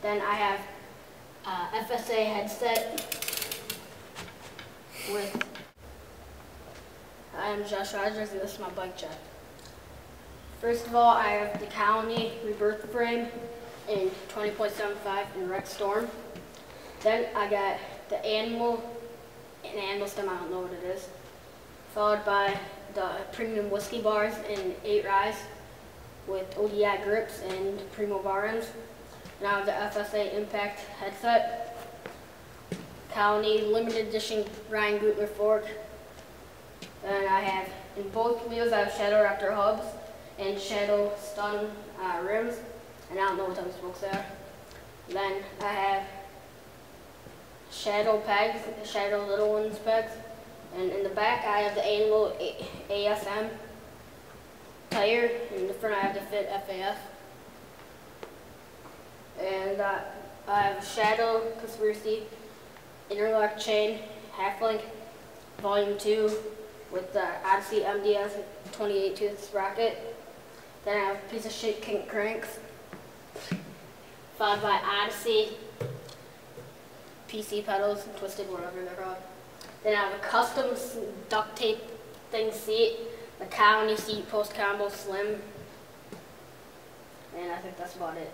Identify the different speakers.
Speaker 1: Then I have FSA headset with, I am Josh Rogers and this is my bike check. First of all, I have the Colony rebirth frame in 20.75 in Rex Storm. Then I got the Animal stem, I don't know what it is. Followed by the premium whiskey bars in 8 Rise with ODI grips and Primo bar ends. Now the FSA Impact headset, Colony limited edition Ryan Gutler fork. Then I have, in both wheels, I have Shadow Raptor hubs and Shadow Stun rims, and I don't know what type of spokes they are. Then I have Shadow pegs, Shadow little ones pegs, and in the back I have the Animal ASM tire, and in the front I have the Fit FAF. And I have Shadow Conspiracy interlock chain half-link volume 2 with the Odyssey MDS 28 tooth sprocket. Then I have a piece of shit kink cranks, followed by Odyssey PC pedals, twisted, whatever they're called. Then I have a custom duct tape thing seat, a Colony seat post combo slim, and I think that's about it.